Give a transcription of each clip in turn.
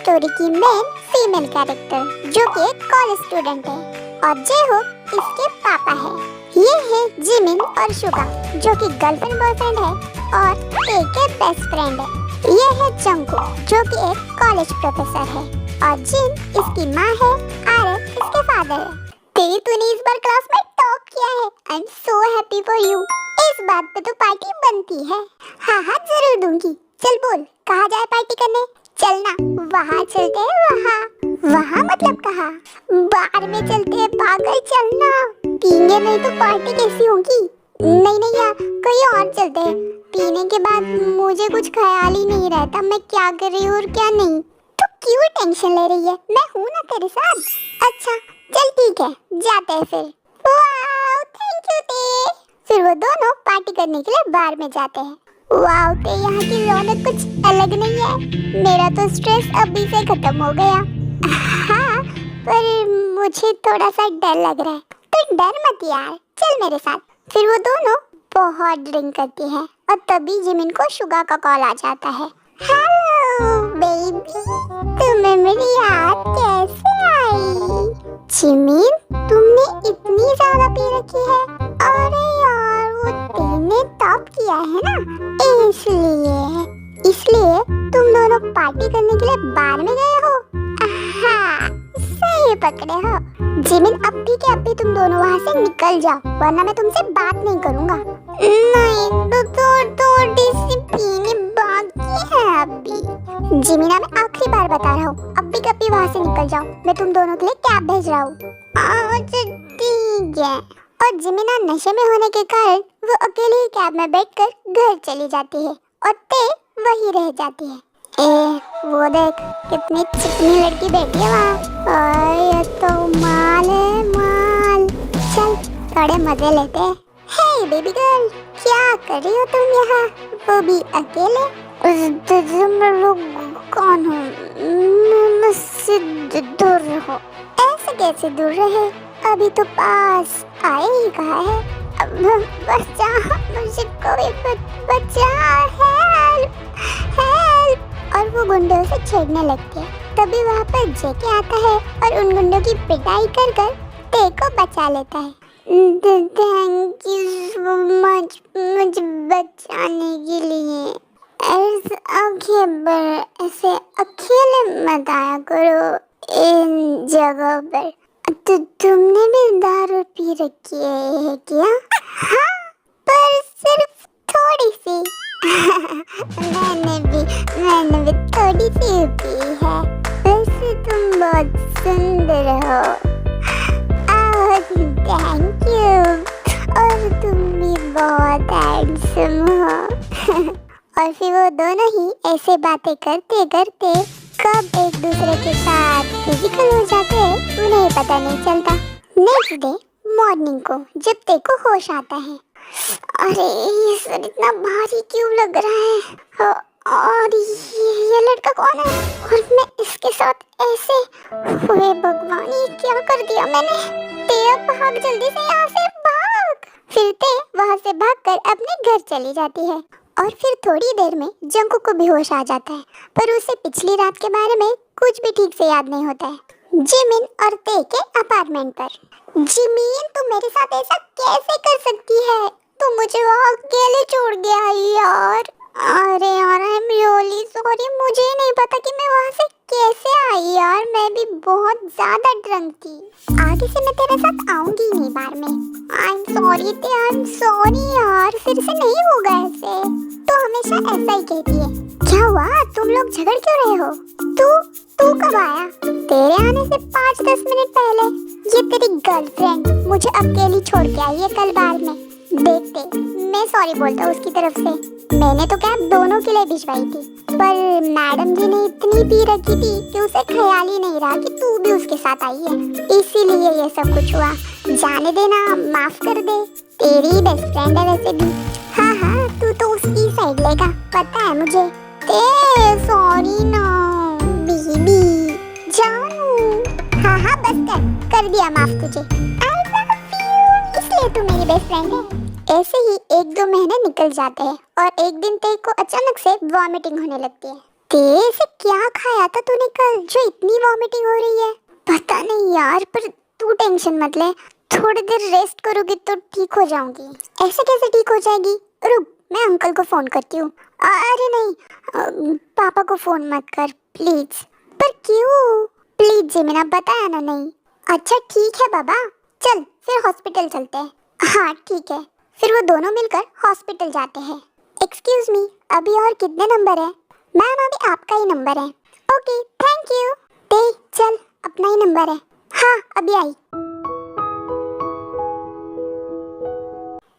Story की main female character जो कि एक कॉलेज स्टूडेंट है और जे-होप इसके पापा है। ये है जिमिन और शुगा जो कि गर्लफ्रेंड बॉयफ्रेंड है और टे के बेस्ट फ्रेंड है। ये है जंगकुक जो कि एक कॉलेज प्रोफेसर है और जिन इसकी माँ है, आरएफ इसके फादर है। तेरी तूने इस बार क्लास में टॉप किया है। I am so happy for you. इस बात पे तो पार्टी बनती है। हाँ हाँ जरूर दूंगी। चल बोल कहाँ जाए पार्टी करने? चलना वहाँ चलते हैं। वहाँ मतलब कहाँ? बार में चलते हैं पागल, चलना। पीने नहीं तो पार्टी कैसी होगी? नहीं यार कहीं और चलते हैं। पीने के बाद मुझे कुछ ख्याल ही नहीं रहता मैं क्या कर रही हूँ और क्या नहीं। तो क्यों टेंशन ले रही है? मैं हूँ ना तेरे साथ। अच्छा चल ठीक है जाते हैं फिर। वाओ थैंक यू ते। फिर वो दोनों पार्टी करने के लिए बार में जाते हैं। वाओ ते यहाँ की रौनक कुछ अलग नहीं है। मेरा तो स्ट्रेस अभी से खत्म हो गया। हाँ पर मुझे थोड़ा सा डर लग रहा है। तो डर मत यार चल मेरे साथ। फिर वो दोनों बहुत ड्रिंक करती हैं और तभी जिमिन को शुगा का कॉल आ जाता है। हेलो बेबी तुम्हें मेरी याद कैसे आई? जिमिन तुमने इतनी ज्यादा पी रखी है? अरे यार वो तुमने टॉप किया है ना इसलिए तुम दोनों पार्टी करने के लिए बार में गए हो। हाँ सही पकड़े हो। जिमिन अभी के अभी तुम दोनों वहाँ से निकल जाओ वरना मैं तुमसे बात नहीं करूँगा। नहीं तो डिसिप्लिन बाकी है अभी। जिमिना मैं आखिरी बार बता रहा हूँ अभी के अभी वहाँ से निकल जाओ। मैं तुम दोनों के लिए कैब भेज रहा हूँ। अच्छा ठीक है। और जिमिना नशे में होने के कारण वो अकेले ही कैब में बैठकर घर चली जाती है और ते वही रह जाती है। वो देख कितनी चिकनी लड़की बैठी है वहाँ। ये तो माल है माल। चल थोड़े मजे लेते हैं। हे बेबी गर्ल क्या कर रही हो तुम यहाँ? वो भी अकेले? तुम लोग कौन हो? मुझसे दूर रहो। ऐसे कैसे दूर रहे? अभी तो पास आए ही कहा है। बच्चा मुझे कोई बच्चा हेल्प। और वो गुंडों से छेड़ने लगती है। तभी वहाँ पर जेके आता है और उन गुंडों की पिटाई कर ते को बचा लेता है। थैंक यू सो मच मुझे बचाने के लिए। ऐसे अकेले मत आया करो इन जगह पर। तो तुमने भी दारू पी रखी है क्या? हाँ पर सिर्फ थोड़ी सी। मैंने भी थोड़ी सी पी है। वैसे तुम बहुत सुंदर हो। Thank you. और तुम भी बहुत हैंडसम हो। और फिर वो दोनों ही ऐसे बातें करते करते कब एक दूसरे के साथ फिजिकल हो जाते हैं उन्हें पता नहीं चलता। नेक्स्ट डे मॉर्निंग को जब ते को होश आता है। अरे ये सर इतना भारी क्यों लग रहा है? और ये लड़का कौन है? और मैं इसके साथ ऐसे? ओए भगवान ये क्या कर दिया मैंने? ते अब भाग जल्दी से यहाँ से भाग। फिर ते वहाँ से भागकर अपने घर चली जाती है और फिर थोड़ी देर में जंगकुक को भी होश आ जाता है पर उसे पिछली रात के बारे में कुछ भी ठीक से याद नहीं होता है। जिमिन और ते के अपार्टमेंट पर। जिमिन तू मेरे साथ ऐसा कैसे कर सकती है? तू मुझे वहाँ अकेले छोड़ गया यार। अरे यार आई एम रियली सॉरी। मुझे ही नहीं पता कि मैं वहाँ से कैसे आई यार। मैं भी बहुत ज्यादा ड्रंक थी। आगे से मैं तेरे साथ आऊंगी नहीं बार में। आई एम सॉरी यार फिर से नहीं होगा ऐसे। तो हमेशा ऐसा ही कहती है। क्या हुआ तुम लोग झगड़ क्यों रहे हो? तू कब आया? तेरे आने से 5-10 मिनट पहले। ये तेरी गर्लफ्रेंड मुझे अकेली छोड़ के आई है कल बार में। देखते मैं सॉरी बोलता हूँ उसकी तरफ से। मैंने तो कैब दोनों के लिए भिजवाई थी पर मैडम जी ने इतनी पी रखी थी कि उसे ख्याल ही नहीं रहा कि तू भी उसके साथ आई है। इसीलिए ये सब कुछ हुआ। जाने देना माफ कर दे। तेरी बेस्ट फ्रेंड है वैसे भी। हाँ तू तो उसकी साइड लेगा पता है मुझे। सॉरी ना बेबी जानू। हाँ बस कर दिया माफ तुझे। आई लव यू। इसलिए तू मेरी बेस्ट फ्रेंड है। ऐसे ही 1-2 महीने निकल जाते हैं और एक दिन ते को अचानक से वॉमिटिंग होने लगती है। तेरे से क्या खाया था तूने कल जो इतनी वॉमिटिंग हो रही है? पता नहीं यार, पर तू टेंशन मत ले, थोड़ी देर रेस्ट करोगी तो ठीक हो जाऊंगी। ऐसे कैसे ठीक हो जाएगी? रुक, मैं अंकल को फोन करती हूँ। अरे नहीं, पापा को फोन मत कर प्लीज। पर क्यों? प्लीज जिमिना, बताया ना नहीं। अच्छा ठीक है बाबा, चल फिर हॉस्पिटल चलते हैं। हाँ ठीक है, फिर वो दोनों मिलकर हॉस्पिटल जाते हैं। एक्सक्यूज मी, अभी और कितने नंबर है? मैम अभी आपका ही नंबर है। Okay thank you. ते चल, अपना ही नंबर है। हाँ अभी आई।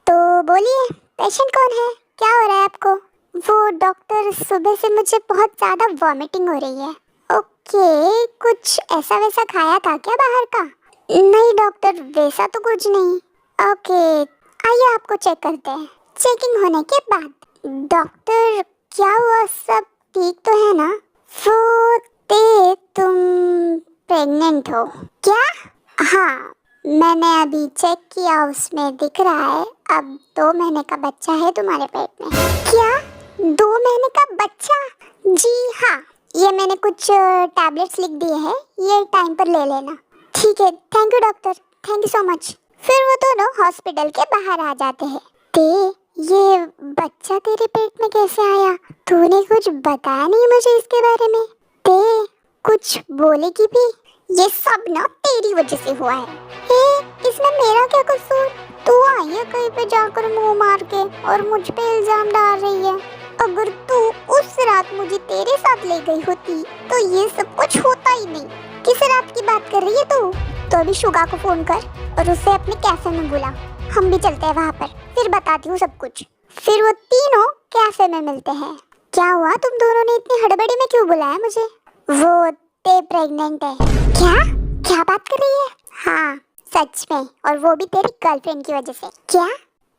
तो बोलिए, पेशेंट कौन है? क्या हो रहा है आपको? वो डॉक्टर, सुबह से मुझे बहुत ज़्यादा वॉमिटिंग हो रही है। ओके, कुछ ऐसा वैसा खाया था क्या बाहर का? नहीं डॉक्टर, वैसा तो कुछ नहीं। ओके, आइए आपको चेक करते हैं। चेकिंग होने के बाद डॉक्टर, क्या हुआ, सब ठीक तो है ना? वो तुम प्रेग्नेंट हो क्या? हाँ, मैंने अभी चेक किया, उसमें दिख रहा है अब 2 महीने का बच्चा है तुम्हारे पेट में। क्या 2 महीने का बच्चा? जी हाँ, ये मैंने कुछ टैबलेट्स लिख दिए हैं, ये टाइम पर ले लेना। ठीक है, thank you doctor, thank you so much. फिर वो दोनों हॉस्पिटल के बाहर आ जाते हैं। ये बच्चा तेरे पेट में कैसे आया? तूने कुछ बताया नहीं मुझे इसके बारे में। कुछ बोलेगी भी? ये सब ना तेरी वजह से हुआ है। इसमें मेरा क्या कसूर? तू आई है कहीं पे जाकर मुंह मार के और मुझ पे इल्जाम डाल रही है। अगर तू उस रात मुझे तेरे साथ ले गई होती तो ये सब कुछ होता ही नहीं। किस रात की बात कर रही है तू? तो अभी शुगा को फोन कर और उसे अपने कैफे में बुला, हम भी चलते हैं वहाँ पर, फिर बताती हूँ सब कुछ। फिर वो तीनों कैफे में मिलते हैं। क्या हुआ, तुम दोनों ने इतनी हड़बड़ी में क्यों बुलाया मुझे? वो ते प्रेग्नेंट है। क्या क्या बात कर रही है? हाँ सच में, और वो भी तेरी गर्लफ्रेंड की वजह से। क्या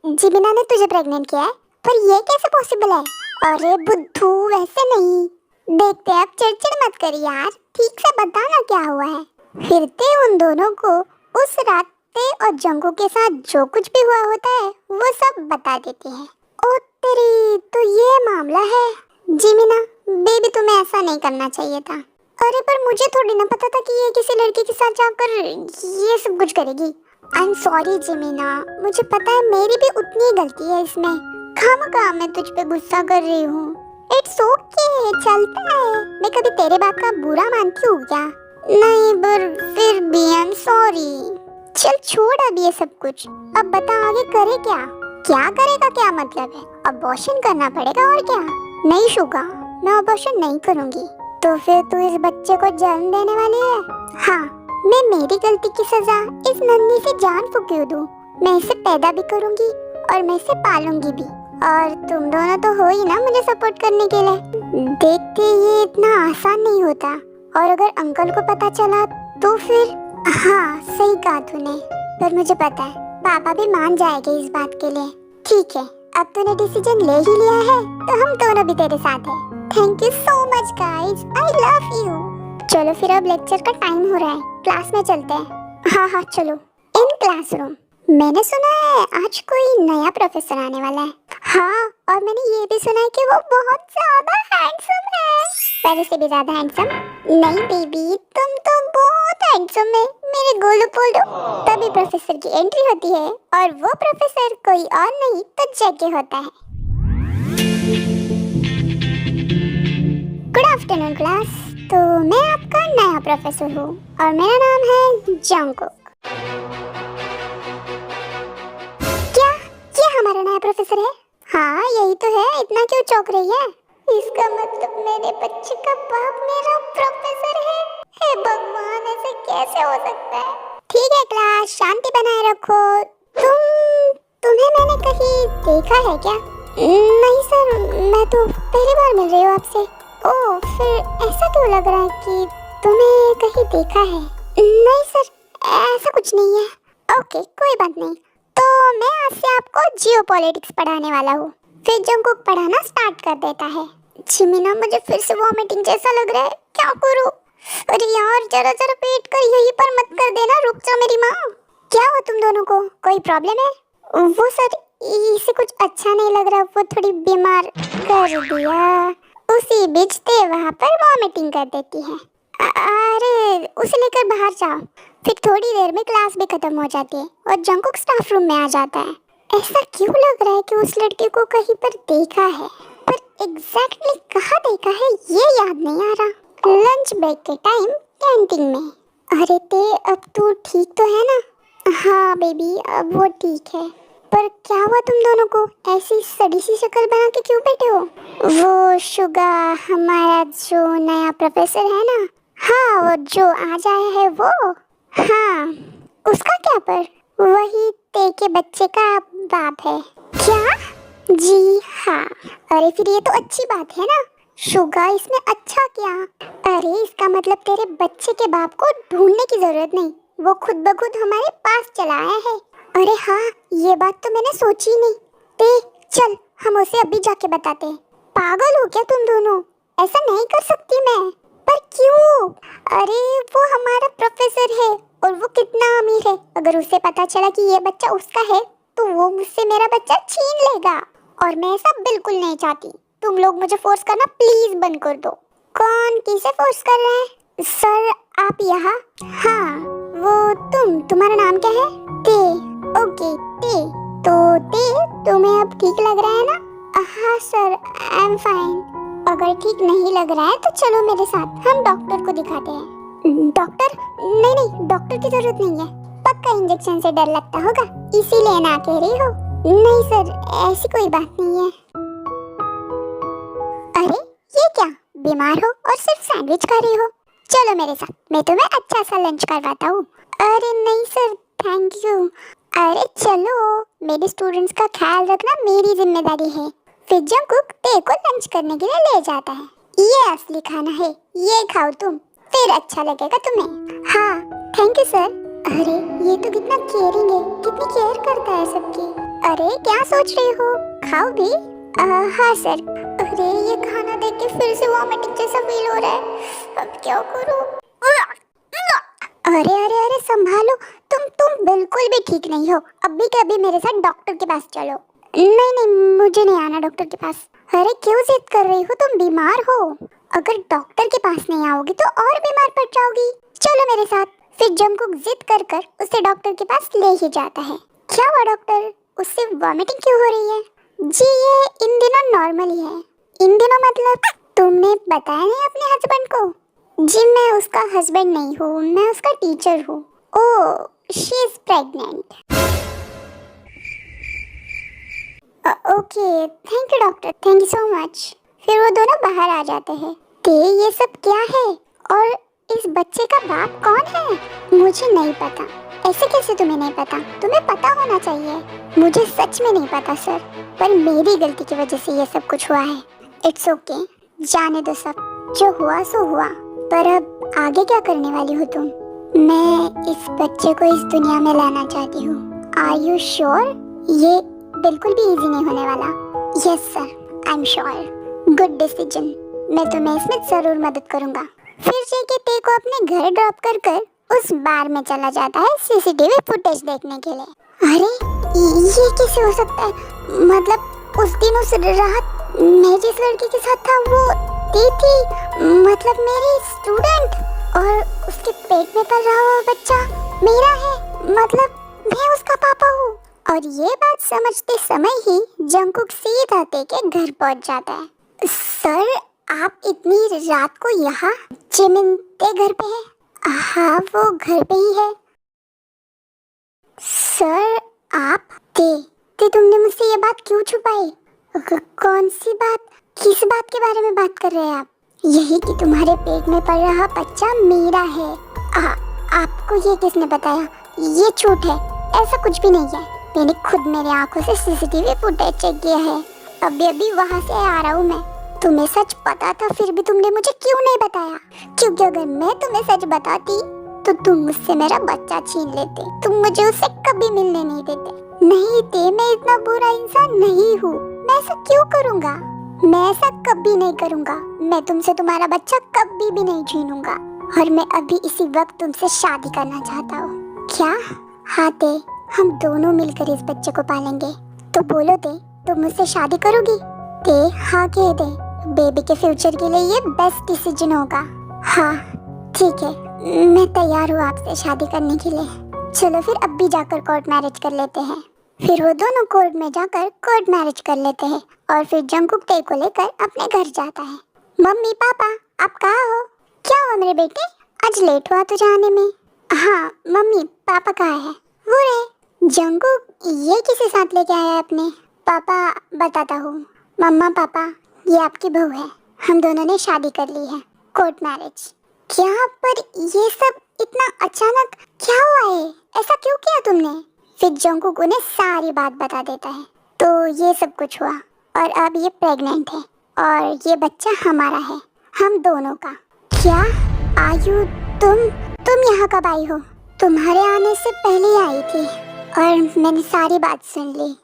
जिमिना ने तुझे प्रेग्नेंट किया है? पर ये कैसे पॉसिबल है? अरे बुद्धू, वैसे नहीं। देखते हैं, अब चिड़चिड़ मत कर यार, ठीक से बताना क्या हुआ है। फिर ते उन दोनों को उस रात ते और जंगू के साथ जो कुछ भी हुआ होता है वो सब बता देती है। ओ तेरी, तो ये मामला है। जिमिना बेबी, तुम्हें ऐसा नहीं करना चाहिए था। अरे पर मुझे थोड़ी ना पता था कि ये किसी लड़के के साथ जाकर ये सब कुछ करेगी। आई एम सॉरी जिमिना, मुझे पता है मेरी भी उतनी ही गलती है इसमें। खामखा मैं तुझ पे गुस्सा कर रही हूँ। इट्स ओके, चलता है। मैं कभी तेरे बात का बुरा मानती हूँ क्या? नहीं, पर फिर भी आई एम सॉरी। चल छोड़ अब ये सब कुछ, अब बता आगे करे क्या? क्या करेगा, क्या मतलब है? अबॉर्शन करना पड़ेगा और क्या? नहीं शुगा, मैं अबॉर्शन नहीं करूँगी। तो फिर तू इस बच्चे को जन्म देने वाली है? हाँ, मैं मेरी गलती की सजा इस नन्ही सी जान को क्यों दूं? मैं इसे पैदा भी करूंगी और मैं इसे पालूंगी भी, और तुम दोनों तो हो ही ना मुझे सपोर्ट करने के लिए। देखते ये इतना आसान नहीं होता, और अगर अंकल को पता चला तो फिर। हाँ सही कहा तूने, पर मुझे पता है पापा भी मान जाएंगे इस बात के लिए। ठीक है, अब तूने डिसीजन ले ही लिया है तो हम दोनों भी तेरे साथ हैं। Thank you so much guys, I love you. चलो फिर अब लेक्चर का टाइम हो रहा है, क्लास में चलते हैं। हाँ चलो। इन क्लासरूम, मैंने सुना है आज कोई नया प्रोफेसर आने वाला है। हाँ, और मैंने ये भी सुना है कि वो बहुत ज्यादा हैंडसम है। पहले से भी ज्यादा हैंडसम? नहीं बेबी, तुम तो बहुत हैंडसम है, मेरे गोलू पोलू। तभी प्रोफेसर की एंट्री होती है, और वो प्रोफेसर कोई और नहीं तो जैके होता है। Good afternoon class. तो मैं आपका नया प्रोफेसर हूँ और मेरा नाम है जंगकुक। क्या ये हमारा नया प्रोफेसर है? हाँ यही तो है, इतना क्यों चौंक रही है? इसका मतलब मेरे बच्चे का बाप मेरा प्रोफेसर है? हे भगवान, ऐसे कैसे हो सकता है? ठीक है क्लास, शांति बनाए रखो। तुम्हें मैंने कहीं देखा है क्या? नहीं सर, मैं तो पहली बार मिल रही हूँ आपसे। ओह, फिर ऐसा क्यों लग रहा है कि तुम्हें कहीं देखा है? नहीं सर, ऐसा कुछ नहीं है। ओके, कोई बात नहीं। तो मैं आज से आपको जियोपॉलिटिक्स पढ़ाने वाला हूँ। फिर जंगकुक पढ़ाना स्टार्ट कर देता है। जिमिना, मुझे फिर से वॉमिटिंग जैसा लग रहा है, क्या करूँ? अरे यार, जरा जरा पेट कर यहीं पर मत कर देना, रुक जा मेरी माँ। क्या हुआ तुम दोनों को, कोई प्रॉब्लम है? वो सर, इसे कुछ अच्छा नहीं लग रहा, वो थोड़ी बीमार कर दिया। उसी बीच ते वहाँ पर वॉमिटिंग कर देती है। अरे उसे लेकर बाहर जाओ। फिर थोड़ी देर में क्लास भी खत्म हो जाती है और जंगकुक स्टाफ रूम में आ जाता है। ऐसा क्यों लग रहा है कि उस लड़के को कहीं पर देखा है, पर एग्जैक्टली कहाँ देखा है ये याद नहीं आ रहा। लंच ब्रेक के टाइम कैंटीन में। अरे ते अब तू ठीक तो है ना? हाँ बेबी अब वो ठीक है। पर क्या हुआ तुम दोनों को? ऐसी सड़ी सी शक्ल बना के क्यों बैठे हो? वो शुगा हमारा जो नया प्रोफेसर है ना, हाँ वो जो आज आया है वो। हाँ उसका क्या? पर वही ते के बच्चे का बाप है क्या? जी हाँ। अरे फिर ये तो अच्छी बात है ना, शुगा इसमें अच्छा क्या? अरे इसका मतलब तेरे बच्चे के बाप को ढूंढने की जरूरत नहीं, वो खुद ब खुद हमारे पास चला आया है। अरे हाँ ये बात तो मैंने सोची नहीं। ते चल हम उसे अभी जाके बताते हैं। पागल हो क्या तुम दोनों? ऐसा नहीं कर सकती मैं। पर क्यों? अरे वो हमारा प्रोफेसर है और वो कितना अमीर है। अगर उसे पता चला कि ये बच्चा उसका है तो वो मुझसे मेरा बच्चा छीन लेगा और मैं ऐसा बिल्कुल नहीं चाहती। तुम लोग मुझे फोर्स करना प्लीज बंद कर दो। कौन किसे फोर्स कर रहा है? सर आप यहाँ? हाँ वो तुम्हारा नाम क्या है? ते। ओके ते। तो ते तुम्हें अब ठीक लग रहा है ना? हाँ सर आई एम फाइन। अगर ठीक नहीं लग रहा है तो चलो मेरे साथ, हम डॉक्टर को दिखाते हैं। डॉक्टर? नहीं नहीं डॉक्टर की जरूरत नहीं है, पक्का इंजेक्शन से डर लगता होगा इसीलिए ना कह रही हो। नहीं सर ऐसी कोई बात नहीं है। अरे ये क्या, बीमार हो और सिर्फ सैंडविच खा रही हो? चलो मेरे साथ, मैं तुम्हें अच्छा सा लंच करवाता हूँ। अरे नहीं सर थैंक यू। अरे चलो, मेरे स्टूडेंट्स का ख्याल रखना मेरी जिम्मेदारी है। फिर जंगकुक ते को लंच करने के लिए ले जाता है। ये असली खाना है, ये खाओ तुम, फिर अच्छा लगेगा तुम्हें। हाँ थैंक यू सर। अरे ये तो कितना केयरिंग है, कितनी केयर करता है सबकी। अरे क्या सोच रही हो, खाओ भी। हाँ सर। अरे ये खाना देख के फिर से वॉमिटिंग जैसा फील हो रहा है, अब क्या करूं? अरे अरे अरे संभालो, तुम बिल्कुल भी ठीक नहीं हो। अभी के अभी मेरे साथ डॉक्टर के पास चलो। नहीं नहीं मुझे नहीं आना डॉक्टर के पास। अरे क्यों जिद कर रही हो, तुम बीमार हो। अगर डॉक्टर के पास नहीं आओगी तो और बीमार पड़ जाओगी। चलो मेरे साथ। फिर जंगकुक जिद कर कर उसे डॉक्टर के पास ले ही जाता है। क्या हुआ डॉक्टर, उससे वॉमिटिंग क्यों हो रही है? जी ये इन दिनों नॉर्मल ही है। इन दिनों मतलब? तुमने बताया नहीं अपने हस्बैंड को? जी मैं उसका हस्बैंड नहीं हूँ, मैं उसका टीचर हूँ। ओह she is pregnant. Okay thank you doctor, thank you so much. फिर वो दोनों बाहर आ जाते हैं। ते ये सब क्या है और इस बच्चे का बाप कौन है? मुझे नहीं पता। ऐसे कैसे तुम्हें नहीं पता? तुम्हें पता होना चाहिए। मुझे सच में नहीं पता सर, पर मेरी गलती की वजह से ये सब कुछ हुआ है। इट्स ओके, जाने दो सब, जो हुआ सो हुआ। पर अब आगे क्या करने वाली हो तुम? मैं इस बच्चे को इस दुनिया में लाना चाहती हूँ। Are you sure? ये बिल्कुल भी इजी नहीं होने वाला। Yes sir I am sure. Good decision, मैं तुम्हें इसमें जरूर मदद करूँगा। फिर जेके ते को अपने घर ड्रॉप कर कर उस बार में चला जाता है सीसीटीवी फुटेज देखने के लिए। अरे ये कैसे हो सकता है? मतलब उस दिन उस रात मैं जिस लड़की के साथ था वो ते थी, मतलब मेरी स्टूडेंट, और उसके पेट में पल रहा हुआ बच्चा मेरा है, मतलब मैं उसका पापा हूँ। और ये बात समझते समय ही जंगकुक सीधा ते के घर पहुँच जाता है। सर आप इतनी रात को यहाँ? जिमिन ते घर पे है? हाँ वो घर पे ही है। सर आप ते तुमने मुझसे ये बात क्यों छुपाई? कौन सी बात? किस बात के बारे में बात कर रहे हैं आप? यही कि तुम्हारे पेट में पड़ रहा बच्चा मेरा है। आपको ये किसने बताया? ये झूठ है, ऐसा कुछ भी नहीं है। मैंने खुद मेरी आंखों से सीसीटीवी फुटेज चेक किया है, अभी अभी वहाँ से आ रहा हूँ मैं। तुम्हें सच पता था फिर भी तुमने मुझे क्यों नहीं बताया? क्योंकि अगर मैं तुम्हें सच बताती तो तुम मुझसे मेरा बच्चा छीन लेते, तुम मुझे उससे कभी मिलने नहीं देते। नहीं ते मैं इतना बुरा इंसान नहीं हूँ, मैं ऐसा क्यों करूँगा? मैं ऐसा कभी नहीं करूँगा। मैं तुमसे तुम्हारा बच्चा कभी भी नहीं छीनूंगा और मैं अभी इसी वक्त तुमसे शादी करना चाहता हूँ। क्या? हाँ ते, हम दोनों मिलकर इस बच्चे को पालेंगे। तो बोलो ते, तुम मुझसे शादी करोगी? ते हाँ कह दे, बेबी के फ्यूचर के लिए ये बेस्ट डिसीजन होगा। हाँ ठीक है, मैं तैयार हूँ आपसे शादी करने के लिए। चलो फिर अब भी जाकर कोर्ट मैरिज कर लेते हैं। फिर वो दोनों कोर्ट में जाकर कोर्ट मैरिज कर लेते हैं और फिर जंगकुक टे को लेकर अपने घर जाता है। मम्मी पापा आप कहाँ हो? क्या हुआ मेरे बेटे, आज लेट हुआ तुझे आने में? हाँ मम्मी पापा कहाँ है? वो रहे। जंगकुक ये किसे साथ लेके आया है अपने? पापा बताता हूँ। मम्मा पापा ये आपकी बहू है, हम दोनों ने शादी कर ली है, कोर्ट मैरिज। क्या पर ये सब इतना अचानक क्या हुआ है, ऐसा क्यों किया तुमने? फिर जंगकुक उन्हें सारी बात बता देता है। तो ये सब कुछ हुआ और अब ये प्रेग्नेंट है और ये बच्चा हमारा है, हम दोनों का। क्या आयु तुम यहाँ कब आई हो? तुम्हारे आने से पहले ही आई थी और मैंने सारी बात सुन ली।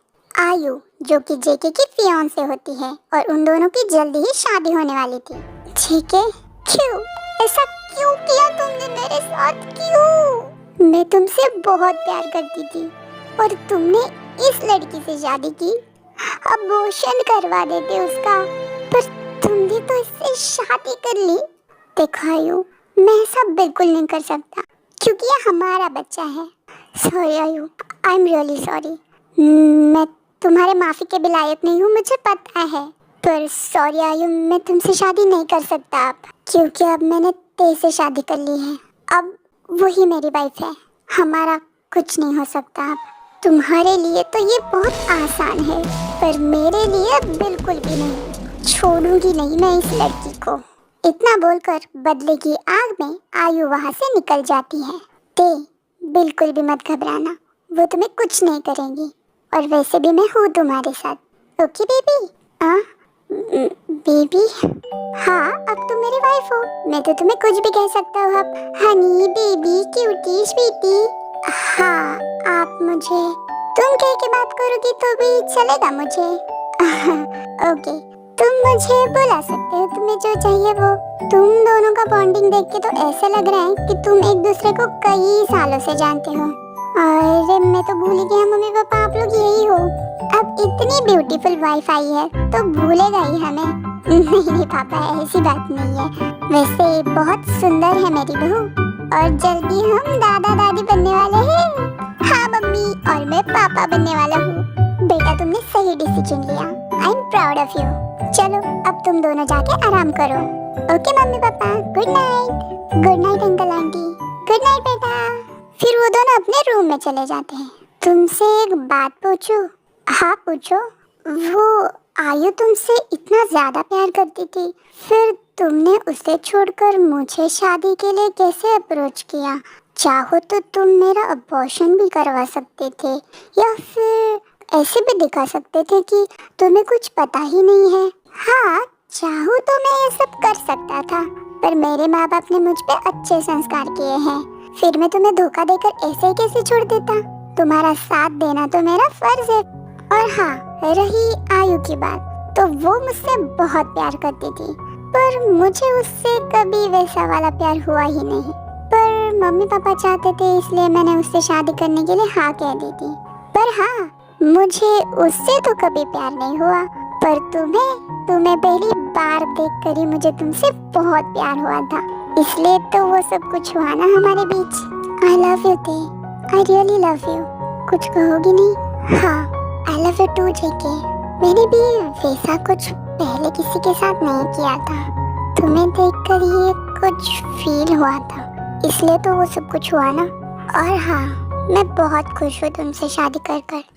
आयु जो कि जेके की फियांसे होती है और उन दोनों की जल्दी ही शादी होने वाली थी। जेके क्यों, ऐसा क्यों किया तुमने मेरे साथ, क्यों? मैं तुमसे बहुत प्यार करती थी और तुमने इस लड़की से शादी की, अबॉर्शन करवा देते उसका, पर तुमने तो इससे शादी कर ली। देखो आयु, मैं ऐसा बिल्कुल नहीं कर सकता क्योंकि ये हमारा बच्चा है। सॉरी आयु, आई एम रियली सॉरी। मैं तुम्हारे माफी के भी लायक नहीं हूँ, मुझे पता है, पर सॉरी आयु, मैं तुमसे शादी नहीं कर सकता अब, क्योंकि अब मैंने ते से शादी कर ली है। अब वही मेरी वाइफ है, हमारा कुछ नहीं हो सकता अब। तुम्हारे लिए तो ये बहुत आसान है पर मेरे लिए बिल्कुल भी नहीं। छोड़ूंगी नहीं मैं इस लड़की को। इतना बोलकर बदले की आग में आयु वहाँ से निकल जाती है। ते बिल्कुल भी मत घबराना, वो तुम्हें कुछ नहीं करेंगी और वैसे भी मैं हूँ तुम्हारे साथ। Okay baby? बेबी? हाँ अब तुम मेरी वाइफ हो, मैं तो तुम्हें कुछ भी कह सकता हूँ अब। Honey baby cutie sweetie. हाँ आप मुझे तुम कह के बात करोगी तो भी चलेगा मुझे। ओके तुम मुझे बुला सकते हो, तुम्हें जो चाहिए वो। तुम दोनों का बॉन्डिंग देख के तो ऐसा लग रहा है कि तुम एक दूसरे को कई सालों से जानते हो। अरे मैं तो भूल ही गया मम्मी पापा आप लोग यही हो। अब इतनी ब्यूटीफुल वाइफ आई है तो भूलेगा ही हमें। नहीं पापा ऐसी बात नहीं है, वैसे बहुत सुंदर है मेरी बहू और जल्दी हम दादा दादी बनने वाले हैं। हाँ मम्मी, और मैं पापा बनने वाला हूँ। बेटा तुमने सही डिसीजन लिया, I am proud of you. चलो अब तुम दोनों जाके आराम करो। Okay mummy papa, good night. Good night uncle aunty. Good night बेटा। फिर वो दोनों अपने रूम में चले जाते हैं। तुमसे एक बात पूछूं? हाँ पूछो। वो आयु तुमसे इतना ज्यादा प्यार करती थी, फिर तुमने उसे छोड़कर मुझे शादी के लिए कैसे अप्रोच किया? चाहो तो तुम मेरा अबॉर्शन भी करवा सकते थे या फिर ऐसे भी दिखा सकते थे कि तुम्हें कुछ पता ही नहीं है। हाँ चाहो तो मैं ये सब कर सकता था, पर मेरे माँ बाप ने मुझ पे अच्छे संस्कार किए हैं, फिर मैं तुम्हें धोखा देकर ऐसे ही कैसे छोड़ देता? तुम्हारा साथ देना तो मेरा फर्ज है। और हाँ रही आयु की बात, तो वो मुझसे बहुत प्यार करती थी, पर मुझे उससे कभी वैसा वाला प्यार हुआ ही नहीं। पर मम्मी पापा चाहते थे इसलिए मैंने उससे शादी करने के लिए हाँ कह दी थी। पर हाँ मुझे उससे तो कभी प्यार नहीं हुआ, पर तुम्हें पहली बार देखकर ही मुझे तुमसे बहुत प्यार हुआ था, इसलिए तो वो सब कुछ हुआ ना हमारे बीच। आई लव यू ते, आई रियली लव यू। कुछ कहोगी नहीं? हाँ I love you too JK. मैंने भी वैसा कुछ पहले किसी के साथ नहीं किया था, तुम्हें देखकर ये कुछ फील हुआ था, इसलिए तो वो सब कुछ हुआ ना। और हाँ मैं बहुत खुश हूँ तुमसे शादी कर कर।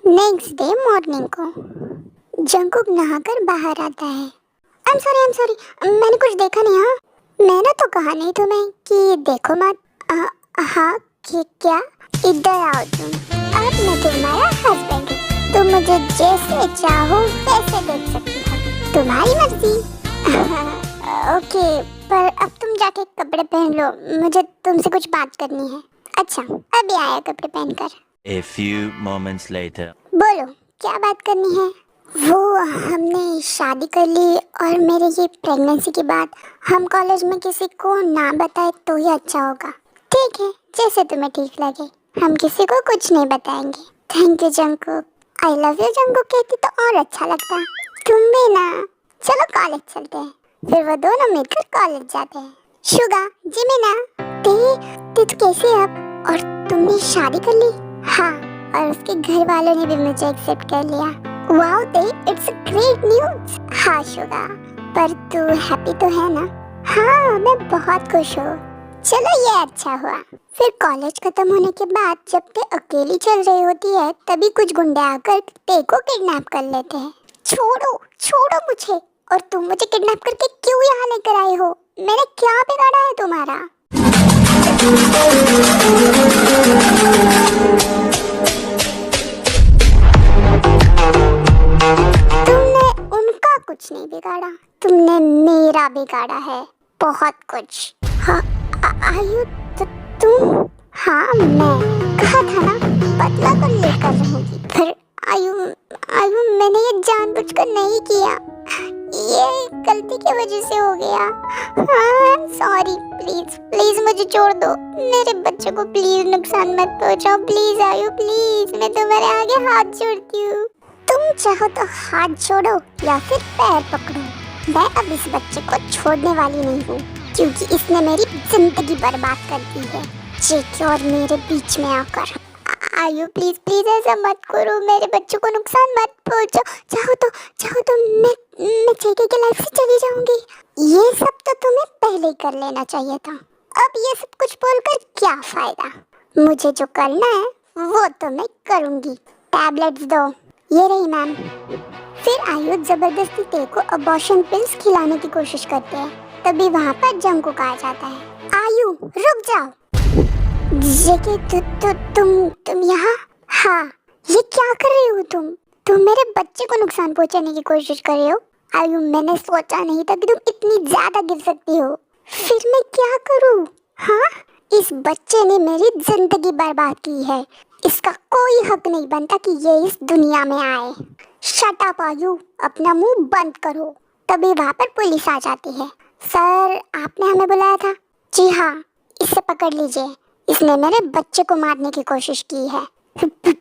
नेक्स्ट डे मॉर्निंग को जंगकुक नहाकर बाहर आता है। I'm sorry, मैंने कुछ देखा नहीं। हाँ मैंने तो कहा नहीं तुम्हें कि देखो मत। हाँ क्या? इधर आओ तुम, अब मैं तुम्हारा हस्बैंड हूँ, तुम मुझे जैसे चाहो वैसे देख सकती हो, तुम्हारी मर्जी। ओके पर अब तुम जाके कपड़े पहन लो, मुझे तुमसे कुछ बात करनी है। अच्छा अभी आया कपड़े पहनकर। A few moments later. बोलो क्या बात करनी है? वो हमने शादी कर ली और मेरे ये प्रेगनेंसी के बाद हम कॉलेज में किसी को ना बताए तो ही अच्छा होगा। ठीक है, जैसे तुम्हें ठीक लगे, हम किसी को कुछ नहीं बताएंगे। Thank you Jungkook. I love you Jungkook कहती तो और अच्छा लगता। तुम भी ना। चलो कॉलेज चलते हैं। फिर वो दोनों मिलकर कॉलेज जाते हैं। शुगा, जिमिना, ते तो कैसे है अब? और तुमने शादी कर ली? हाँ, और उसके घर वालों ने भी मुझे एक्सेप्ट कर लिया। वाओ ते, इट्स अ ग्रेट न्यूज़। हाँ शुगा, पर तू हैप्पी तो है ना? हाँ, मैं बहुत खुश हूँ। चलो ये अच्छा हुआ। फिर कॉलेज खत्म होने के बाद जब ते अकेली चल रही होती है तभी कुछ गुंडे आकर ते को किडनैप कर लेते हैं। छोड़ो छोड़ो मुझे, और तुम मुझे किडनैप करके क्यों यहाँ लेकर आए हो? मैंने क्या बिगाड़ा है तुम्हारा? तुमने उनका कुछ नहीं बिगाड़ा, तुमने मेरा बिगाड़ा है बहुत कुछ। हाँ, आयु तुम? हाँ, मैं कहा था ना बदला तो लेकर रहूंगी। पर आयु आयु मैंने ये जानबूझकर नहीं किया, ये गलती की वजह से हो गया। हाँ सॉरी, प्लीज प्लीज मुझे छोड़ दो। मेरे बच्चे को प्लीज नुकसान मत पहुंचाओ। प्लीज आयु प्लीज, मैं तुम्हारे आगे हाथ जोड़ती हूँ। तुम चाहो तो हाथ जोड़ो या फिर पैर पकड़ो, मैं अब इस बच्चे को छोड़ने वाली नहीं हूँ, क्योंकि इसने मेरी जिंदगी बर्बाद कर दी है जेके और मेरे बीच में आकर। आयु प्लीज प्लीज ऐसा मत करो, मेरे बच्चे को नुकसान मत पहुंचाओ। चाहो तो मैं जेके की लाइफ से चली जाऊंगी। ये सब तो तुम्हें पहले ही कर लेना चाहिए था। अब ये सब कुछ बोलकर क्या फायदा? मुझे जो करना है वो तो मैं करूंगी। टैबलेट्स दो। ये रही मैम। फिर आयु जबरदस्ती ते को अबॉर्शन पिल्स खिलाने की कोशिश करते हैं। तभी वहाँ पर जंकुक आ जाता है। आयु रुक जाओ। जेके तुम यहाँ? हाँ, ये क्या कर रही हो तुम मेरे बच्चे को नुकसान पहुँचाने की कोशिश कर रही हो। आयु मैंने सोचा नहीं था कि तुम इतनी ज्यादा गिर सकती हो। फिर मैं क्या करूँ? हाँ, इस बच्चे ने मेरी जिंदगी बर्बाद की है, इसका कोई हक नहीं बनता कि ये इस दुनिया में आए। शट अप आयु, अपना मुंह बंद करो। तभी वहाँ पर पुलिस आ जाती है। सर, आपने हमें बुलाया था? जी हाँ, इसे पकड़ लीजिए, इसने मेरे बच्चे को मारने की कोशिश की है।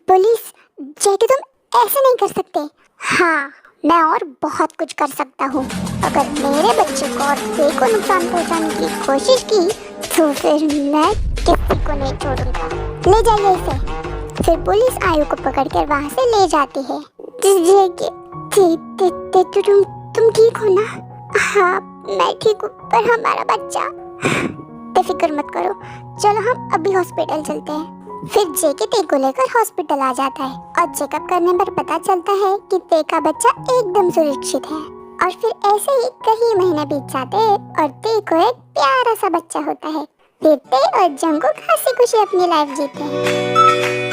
पुलिस? जेके तुम ऐसे नहीं कर सकते। हाँ, मैं और बहुत कुछ कर सकता हूँ। अगर मेरे बच्चे को और ते को नुकसान पहुँचाने की कोशिश की तो फिर मैं किसी को नहीं छोड़ूंगा। ले जाइए इसे। फिर पुलिस आयु को पकड़कर वहाँ से ले जाती है। जेके, तुम ठीक हो ना? हाँ, मैं ठीक हूँ, पर हमारा बच्चा। बेफिक्र मत करो, चलो हम अभी हॉस्पिटल चलते हैं। फिर जेके ते को लेकर हॉस्पिटल आ जाता है और चेकअप करने पर पता चलता है कि ते का बच्चा एकदम सुरक्षित है। और फिर ऐसे ही कई महीने बीत जाते हैं और ते को एक प्यारा सा बच्चा होता है। फिर ते और जंकुक हंसी खुशी अपनी लाइफ जीते हैं।